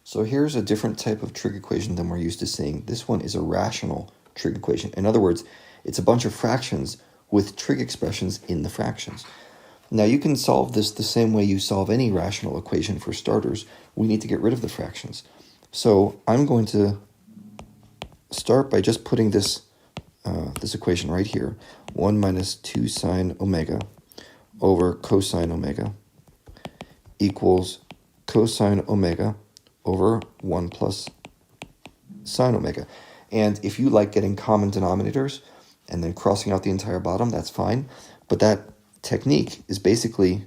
So here's a different type of trig equation than we're used to seeing. This one is a rational trig equation. In other words, it's a bunch of fractions with trig expressions in the fractions. Now you can solve this the same way you solve any rational equation for starters. We need to get rid of the fractions. So I'm going to start by just putting this equation right here. 1 minus 2 sine omega over cosine omega equals cosine omega over 1 plus sine omega. And if you like getting common denominators and then crossing out the entire bottom, that's fine. But that technique is basically,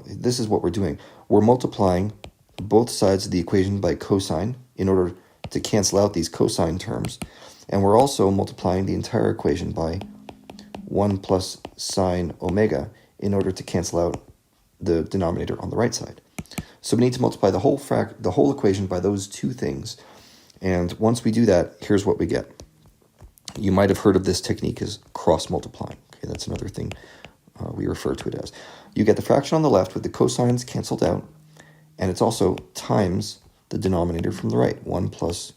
this is what we're doing. We're multiplying both sides of the equation by cosine in order to cancel out these cosine terms. And we're also multiplying the entire equation by 1 plus sine omega in order to cancel out the denominator on the right side. So we need to multiply the whole equation by those two things. And once we do that, here's what we get. You might have heard of this technique as cross multiplying. Okay, that's another thing we refer to it as. You get the fraction on the left with the cosines canceled out, and it's also times the denominator from the right. 1 plus,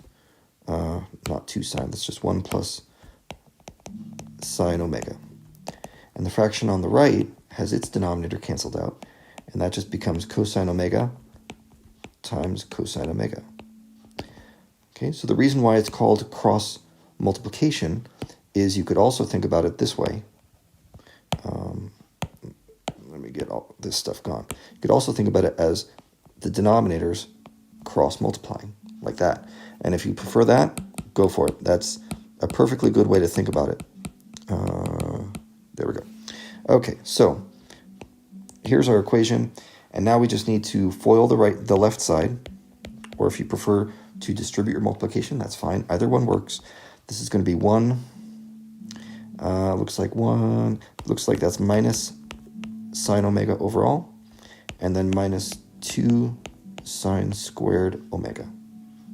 not 2 sine, that's just 1 plus sine omega. And the fraction on the right has its denominator canceled out, and that just becomes cosine omega times cosine omega. Okay, so the reason why it's called cross multiplication is you could also think about it this way. Let me get all this stuff gone. You could also think about it as the denominators cross multiplying, like that. And if you prefer that, go for it. That's a perfectly good way to think about it. There we go. Okay, so here's our equation, and now we just need to FOIL the left side, or if you prefer to distribute your multiplication, that's fine. Either one works. This is going to be 1. Looks like that's minus sine omega overall, and then minus 2 sine squared omega.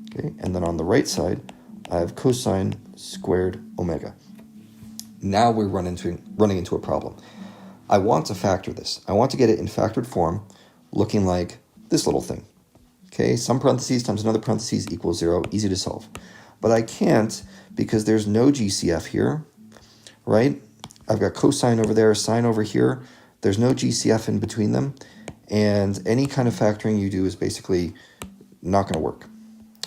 Okay, and then on the right side, I have cosine squared omega. Now we're running into a problem. I want to factor this. I want to get it in factored form, looking like this little thing. Okay, some parentheses times another parentheses equals 0, easy to solve. But I can't because there's no GCF here, right? I've got cosine over there, sine over here. There's no GCF in between them. And any kind of factoring you do is basically not going to work.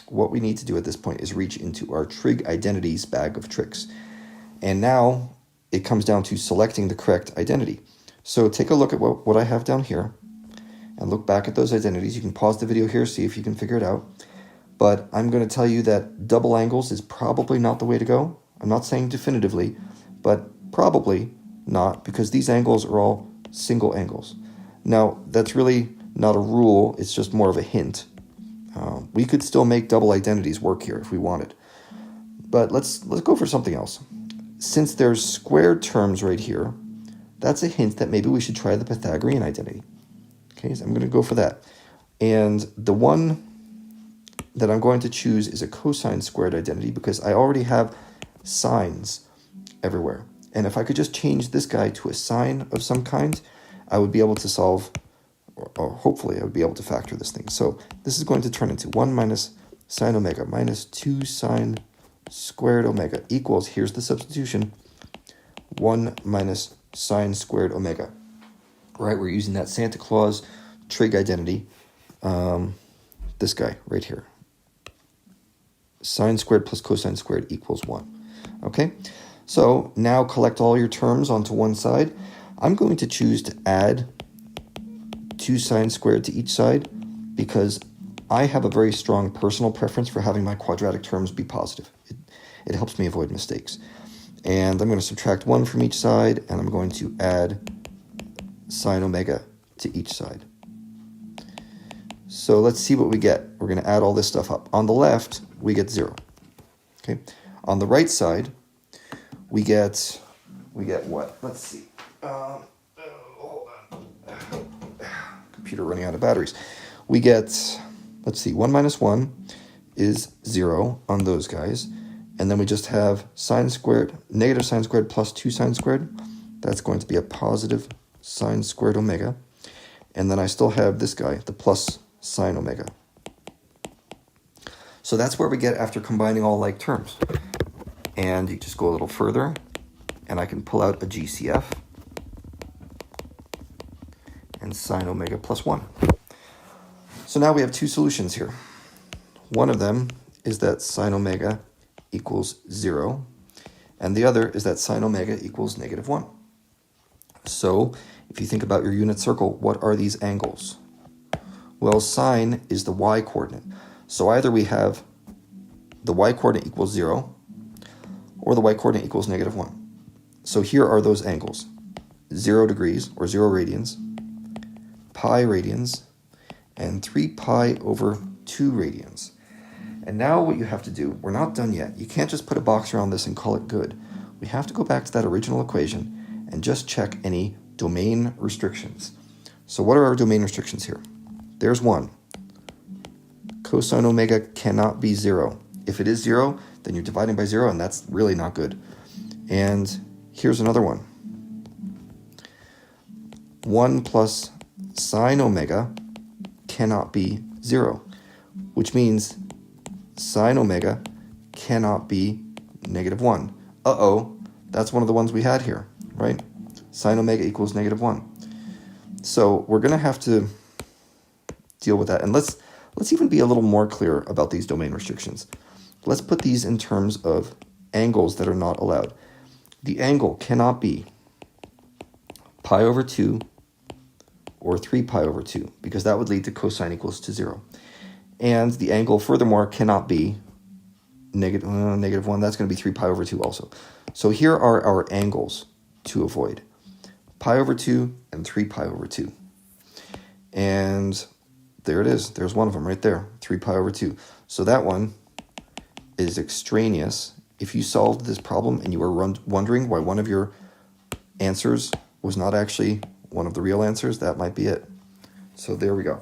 What we need to do at this point is reach into our trig identities bag of tricks. And now it comes down to selecting the correct identity. So take a look at what I have down here and look back at those identities. You can pause the video here, see if you can figure it out. But I'm going to tell you that double angles is probably not the way to go. I'm not saying definitively, but probably not, because these angles are all single angles. Now, that's really not a rule, it's just more of a hint. We could still make double identities work here if we wanted. But let's go for something else. Since there's squared terms right here, that's a hint that maybe we should try the Pythagorean identity. Okay, so I'm going to go for that. And the one that I'm going to choose is a cosine squared identity because I already have sines everywhere. And if I could just change this guy to a sine of some kind, I would be able to solve, or hopefully I would be able to factor this thing. So this is going to turn into 1 minus sine omega minus 2 sine squared omega equals, here's the substitution, 1 minus sine squared omega. Right, we're using that Santa Claus trig identity. This guy right here. Sine squared plus cosine squared equals 1. Okay, so now collect all your terms onto one side. I'm going to choose to add 2 sine squared to each side because I have a very strong personal preference for having my quadratic terms be positive. It helps me avoid mistakes. And I'm going to subtract 1 from each side, and I'm going to add sine omega to each side. So let's see what we get. We're going to add all this stuff up. On the left, we get 0. Okay. On the right side, we get what? Let's see. Hold on. Computer running out of batteries. We get, let's see, 1 minus 1 is 0 on those guys. And then we just have sine squared, negative sine squared plus 2 sine squared. That's going to be a positive sine squared omega. And then I still have this guy, the plus sine omega. So that's where we get after combining all like terms. And you just go a little further, and I can pull out a GCF and sine omega plus 1. So now we have two solutions here. One of them is that sine omega equals 0, and the other is that sine omega equals negative 1. So if you think about your unit circle, what are these angles? Well, sine is the y-coordinate. So either we have the y-coordinate equals 0, or the y-coordinate equals negative 1. So here are those angles. 0 degrees, or 0 radians, pi radians, and 3 pi over 2 radians. And now what you have to do, we're not done yet. You can't just put a box around this and call it good. We have to go back to that original equation and just check any domain restrictions. So what are our domain restrictions here? There's one. Cosine omega cannot be 0. If it is 0, then you're dividing by 0, and that's really not good. And here's another one. 1 plus sine omega cannot be 0, which means sine omega cannot be negative 1. Uh-oh, that's one of the ones we had here, right? Sine omega equals negative 1. So we're going to have to deal with that. And let's even be a little more clear about these domain restrictions. Let's put these in terms of angles that are not allowed. The angle cannot be pi over 2 or 3 pi over 2, because that would lead to cosine equals to 0. And the angle, furthermore, cannot be negative 1. That's going to be 3 pi over 2 also. So here are our angles to avoid. Pi over 2 and 3 pi over 2. And there it is. There's one of them right there, 3 pi over 2. So that one is extraneous. If you solved this problem and you were wondering why one of your answers was not actually one of the real answers, that might be it. So there we go.